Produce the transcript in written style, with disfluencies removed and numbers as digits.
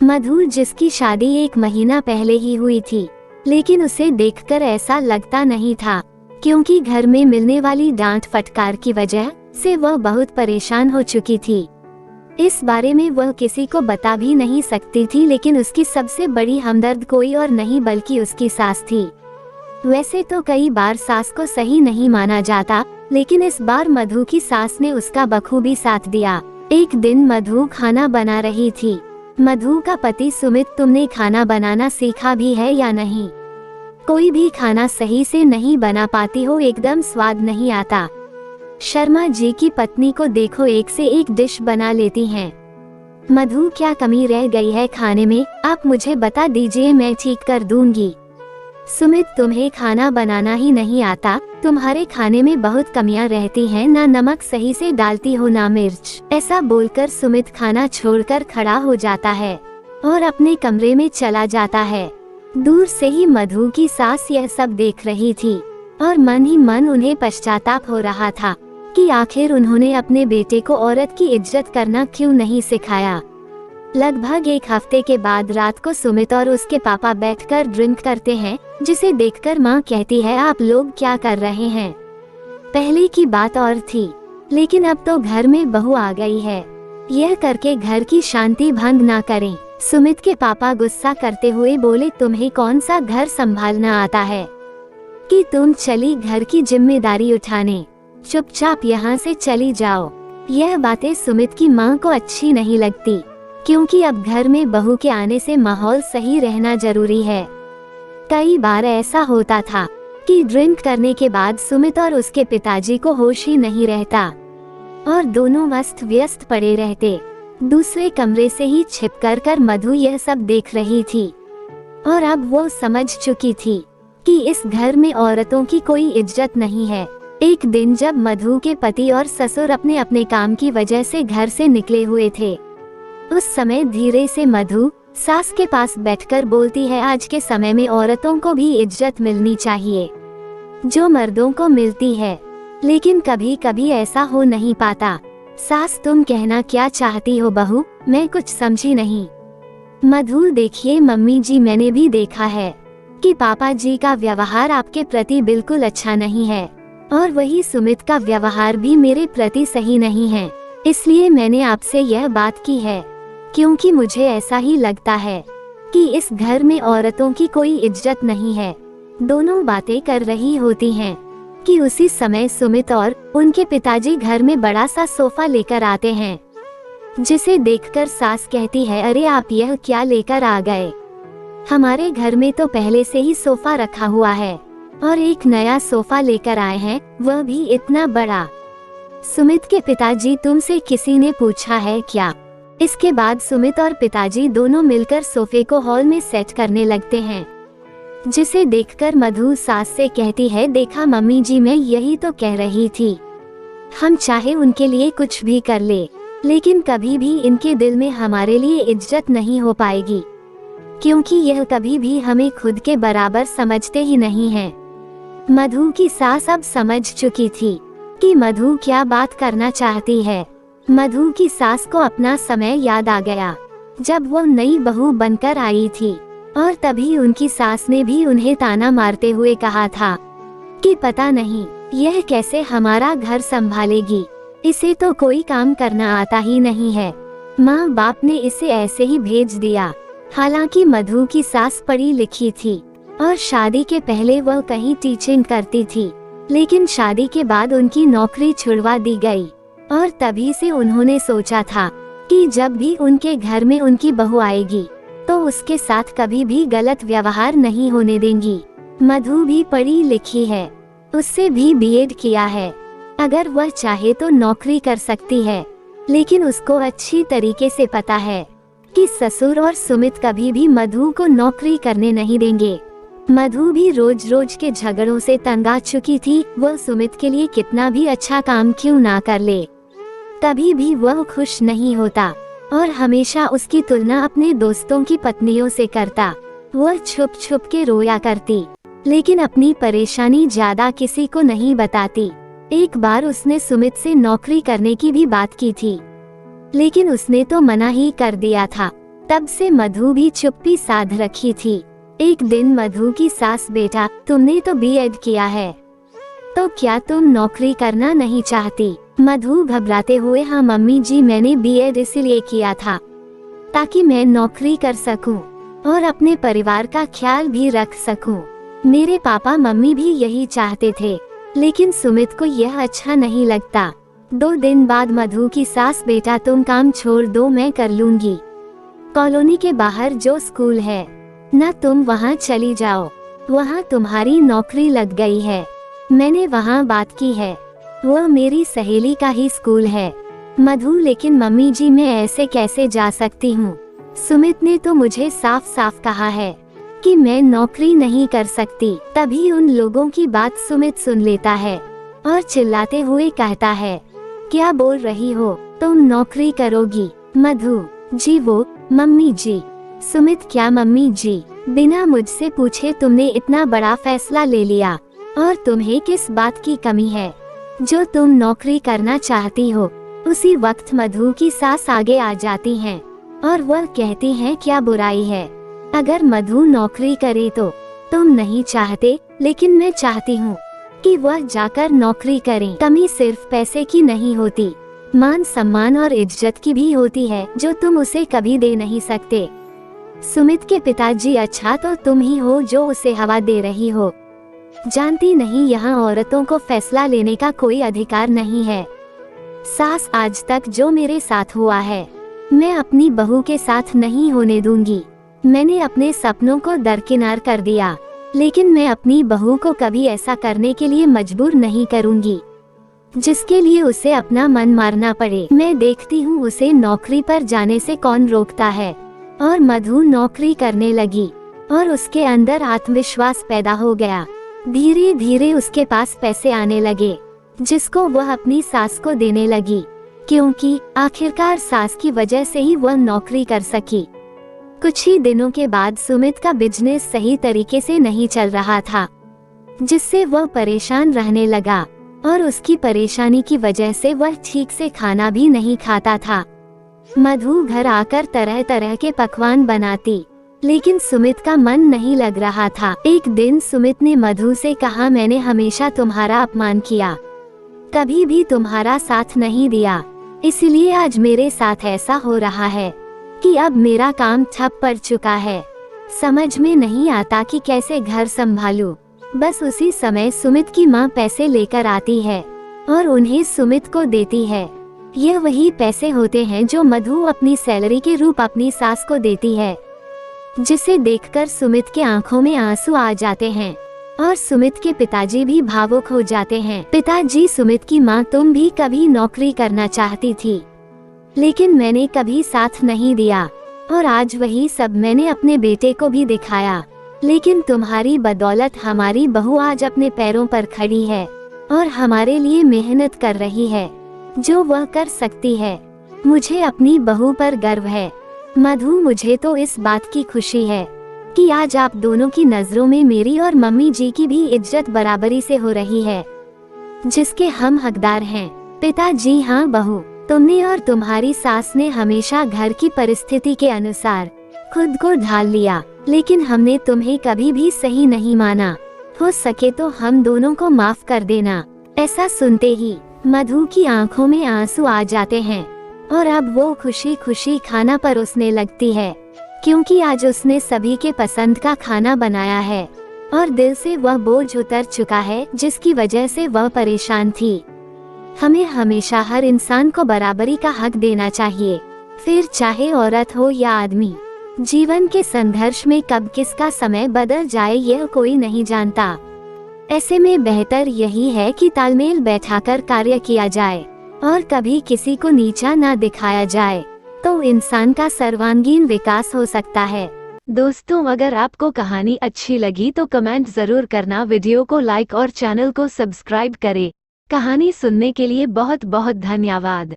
मधु, जिसकी शादी 1 महीना पहले ही हुई थी, लेकिन उसे देखकर ऐसा लगता नहीं था, क्योंकि घर में मिलने वाली डांट फटकार की वजह से वह बहुत परेशान हो चुकी थी। इस बारे में वह किसी को बता भी नहीं सकती थी, लेकिन उसकी सबसे बड़ी हमदर्द कोई और नहीं बल्कि उसकी सास थी। वैसे तो कई बार सास को सही नहीं माना जाता, लेकिन इस बार मधु की सास ने उसका बखूबी साथ दिया। एक दिन मधु खाना बना रही थी। मधु का पति सुमित, तुमने खाना बनाना सीखा भी है या नहीं? कोई भी खाना सही से नहीं बना पाती हो, एकदम स्वाद नहीं आता। शर्मा जी की पत्नी को देखो, एक से एक डिश बना लेती हैं। मधु, क्या कमी रह गई है खाने में? आप मुझे बता दीजिए, मैं ठीक कर दूंगी। सुमित, तुम्हें खाना बनाना ही नहीं आता, तुम्हारे खाने में बहुत कमियां रहती हैं, ना नमक सही से डालती हो ना मिर्च। ऐसा बोलकर सुमित खाना छोड़कर खड़ा हो जाता है और अपने कमरे में चला जाता है। दूर से ही मधु की सास यह सब देख रही थी और मन ही मन उन्हें पश्चाताप हो रहा था कि आखिर उन्होंने अपने बेटे को औरत की इज्जत करना क्यों नहीं सिखाया। लगभग 1 हफ्ते के बाद रात को सुमित और उसके पापा बैठकर ड्रिंक करते हैं, जिसे देखकर माँ कहती है, आप लोग क्या कर रहे हैं? पहले की बात और थी, लेकिन अब तो घर में बहू आ गई है, यह करके घर की शांति भंग ना करें। सुमित के पापा गुस्सा करते हुए बोले, तुम्हें कौन सा घर संभालना आता है कि तुम चली घर की जिम्मेदारी उठाने? चुपचाप यहाँ से चली जाओ। यह बातें सुमित की माँ को अच्छी नहीं लगती, क्योंकि अब घर में बहू के आने से माहौल सही रहना जरूरी है। कई बार ऐसा होता था कि ड्रिंक करने के बाद सुमित और उसके पिताजी को होश ही नहीं रहता और दोनों अस्त व्यस्त पड़े रहते। दूसरे कमरे से ही छिपकर मधु यह सब देख रही थी और अब वो समझ चुकी थी कि इस घर में औरतों की कोई इज्जत नहीं है। एक दिन जब मधु के पति और ससुर अपने अपने काम की वजह से घर से निकले हुए थे, उस समय धीरे से मधु सास के पास बैठकर बोलती है, आज के समय में औरतों को भी इज्जत मिलनी चाहिए जो मर्दों को मिलती है, लेकिन कभी कभी ऐसा हो नहीं पाता। सास, तुम कहना क्या चाहती हो बहू? मैं कुछ समझी नहीं। मधु, देखिए मम्मी जी, मैंने भी देखा है कि पापा जी का व्यवहार आपके प्रति बिल्कुल अच्छा नहीं है और वही सुमित का व्यवहार भी मेरे प्रति सही नहीं है, इसलिए मैंने आपसे यह बात की है, क्योंकि मुझे ऐसा ही लगता है कि इस घर में औरतों की कोई इज्जत नहीं है। दोनों बातें कर रही होती हैं कि उसी समय सुमित और उनके पिताजी घर में बड़ा सा सोफा लेकर आते हैं, जिसे देखकर सास कहती है, अरे आप यह क्या लेकर आ गए? हमारे घर में तो पहले से ही सोफा रखा हुआ है और एक नया सोफा लेकर आए हैं, वह भी इतना बड़ा। सुमित के पिताजी, तुमसे किसी ने पूछा है क्या? इसके बाद सुमित और पिताजी दोनों मिलकर सोफे को हॉल में सेट करने लगते हैं, जिसे देखकर मधु सास से कहती है, देखा मम्मी जी, मैं यही तो कह रही थी, हम चाहे उनके लिए कुछ भी कर ले, लेकिन कभी भी इनके दिल में हमारे लिए इज्जत नहीं हो पाएगी, क्योंकि यह कभी भी हमें खुद के बराबर समझते ही नहीं हैं। मधु की सास अब समझ चुकी थी कि मधु क्या बात करना चाहती है। मधु की सास को अपना समय याद आ गया, जब वो नई बहू बनकर आई थी और तभी उनकी सास ने भी उन्हें ताना मारते हुए कहा था कि पता नहीं यह कैसे हमारा घर संभालेगी, इसे तो कोई काम करना आता ही नहीं है। माँ बाप ने इसे ऐसे ही भेज दिया। हालांकि मधु की सास पढ़ी लिखी थी और शादी के पहले वह कहीं टीचिंग करती थी, लेकिन शादी के बाद उनकी नौकरी छुड़वा दी गई और तभी से उन्होंने सोचा था कि जब भी उनके घर में उनकी बहू आएगी तो उसके साथ कभी भी गलत व्यवहार नहीं होने देंगी। मधु भी पढ़ी लिखी है, उससे भी बीएड किया है, अगर वह चाहे तो नौकरी कर सकती है, लेकिन उसको अच्छी तरीके से पता है कि ससुर और सुमित कभी भी मधु को नौकरी करने नहीं देंगे। मधु भी रोज रोज के झगड़ों से तंग आ चुकी थी, वह सुमित के लिए कितना भी अच्छा काम क्यों ना कर ले, कभी भी वह खुश नहीं होता और हमेशा उसकी तुलना अपने दोस्तों की पत्नियों से करता। वह छुप छुप के रोया करती, लेकिन अपनी परेशानी ज्यादा किसी को नहीं बताती। एक बार उसने सुमित से नौकरी करने की भी बात की थी, लेकिन उसने तो मना ही कर दिया था। तब से मधु भी चुप्पी साध रखी थी। एक दिन मधु की सास, बेटा तुमने तो बीएड किया है, तो क्या तुम नौकरी करना नहीं चाहती? मधु घबराते हुए, हाँ मम्मी जी, मैंने बीएड इसलिए किया था ताकि मैं नौकरी कर सकूं और अपने परिवार का ख्याल भी रख सकूं। मेरे पापा मम्मी भी यही चाहते थे, लेकिन सुमित को यह अच्छा नहीं लगता। 2 दिन बाद मधु की सास, बेटा तुम काम छोड़ दो, मैं कर लूंगी। कॉलोनी के बाहर जो स्कूल है ना, तुम वहाँ चली जाओ, वहाँ तुम्हारी नौकरी लग गई है। मैंने वहाँ बात की है, वह मेरी सहेली का ही स्कूल है। मधु, लेकिन मम्मी जी मैं ऐसे कैसे जा सकती हूँ? सुमित ने तो मुझे साफ साफ कहा है कि मैं नौकरी नहीं कर सकती। तभी उन लोगों की बात सुमित सुन लेता है और चिल्लाते हुए कहता है, क्या बोल रही हो, तुम नौकरी करोगी? मधु, जी वो मम्मी जी। सुमित, क्या मम्मी जी, बिना मुझसे पूछे तुमने इतना बड़ा फैसला ले लिया, और तुम्हें किस बात की कमी है जो तुम नौकरी करना चाहती हो? उसी वक्त मधु की सास आगे आ जाती हैं और वह कहती हैं, क्या बुराई है अगर मधु नौकरी करे तो? तुम नहीं चाहते, लेकिन मैं चाहती हूँ कि वह जाकर नौकरी करे। कमी सिर्फ पैसे की नहीं होती, मान सम्मान और इज्जत की भी होती है, जो तुम उसे कभी दे नहीं सकते। सुमित के पिताजी, अच्छा तो तुम ही हो जो उसे हवा दे रही हो। जानती नहीं, यहाँ औरतों को फैसला लेने का कोई अधिकार नहीं है। सास, आज तक जो मेरे साथ हुआ है मैं अपनी बहू के साथ नहीं होने दूंगी। मैंने अपने सपनों को दरकिनार कर दिया, लेकिन मैं अपनी बहू को कभी ऐसा करने के लिए मजबूर नहीं करूंगी जिसके लिए उसे अपना मन मारना पड़े। मैं देखती हूँ उसे नौकरी पर जाने से कौन रोकता है। और मधु नौकरी करने लगी और उसके अंदर आत्मविश्वास पैदा हो गया। धीरे धीरे उसके पास पैसे आने लगे, जिसको वह अपनी सास को देने लगी, क्योंकि आखिरकार सास की वजह से ही वह नौकरी कर सकी। कुछ ही दिनों के बाद सुमित का बिजनेस सही तरीके से नहीं चल रहा था, जिससे वह परेशान रहने लगा, और उसकी परेशानी की वजह से वह ठीक से खाना भी नहीं खाता था। मधु घर आकर तरह तरह के पकवान बनाती, लेकिन सुमित का मन नहीं लग रहा था। एक दिन सुमित ने मधु से कहा, मैंने हमेशा तुम्हारा अपमान किया, कभी भी तुम्हारा साथ नहीं दिया, इसलिए आज मेरे साथ ऐसा हो रहा है कि अब मेरा काम ठप पड़ चुका है। समझ में नहीं आता कि कैसे घर संभालूं। बस उसी समय सुमित की माँ पैसे लेकर आती है और उन्हें सुमित को देती है। यह वही पैसे होते हैं जो मधु अपनी सैलरी के रूप अपनी सास को देती है, जिसे देखकर सुमित के आंखों में आंसू आ जाते हैं और सुमित के पिताजी भी भावुक हो जाते हैं। पिताजी, सुमित की माँ, तुम भी कभी नौकरी करना चाहती थी, लेकिन मैंने कभी साथ नहीं दिया, और आज वही सब मैंने अपने बेटे को भी दिखाया। लेकिन तुम्हारी बदौलत हमारी बहू आज अपने पैरों पर खड़ी है और हमारे लिए मेहनत कर रही है, जो वह कर सकती है। मुझे अपनी बहू पर गर्व है। मधु, मुझे तो इस बात की खुशी है कि आज आप दोनों की नजरों में मेरी और मम्मी जी की भी इज्जत बराबरी से हो रही है, जिसके हम हकदार हैं। पिताजी, हाँ बहू, तुमने और तुम्हारी सास ने हमेशा घर की परिस्थिति के अनुसार खुद को ढाल लिया, लेकिन हमने तुम्हें कभी भी सही नहीं माना। हो सके तो हम दोनों को माफ कर देना। ऐसा सुनते ही मधु की आंखों में आंसू आ जाते हैं और अब वो खुशी खुशी खाना परोसने लगती है, क्योंकि आज उसने सभी के पसंद का खाना बनाया है और दिल से वह बोझ उतर चुका है, जिसकी वजह से वह परेशान थी। हमें हमेशा हर इंसान को बराबरी का हक देना चाहिए, फिर चाहे औरत हो या आदमी। जीवन के संघर्ष में कब किसका समय बदल जाए यह कोई नहीं जानता। ऐसे में बेहतर यही है कि तालमेल बैठाकर कार्य किया जाए और कभी किसी को नीचा ना दिखाया जाए, तो इंसान का सर्वांगीण विकास हो सकता है। दोस्तों, अगर आपको कहानी अच्छी लगी तो कमेंट जरूर करना, वीडियो को लाइक और चैनल को सब्सक्राइब करें। कहानी सुनने के लिए बहुत बहुत धन्यवाद।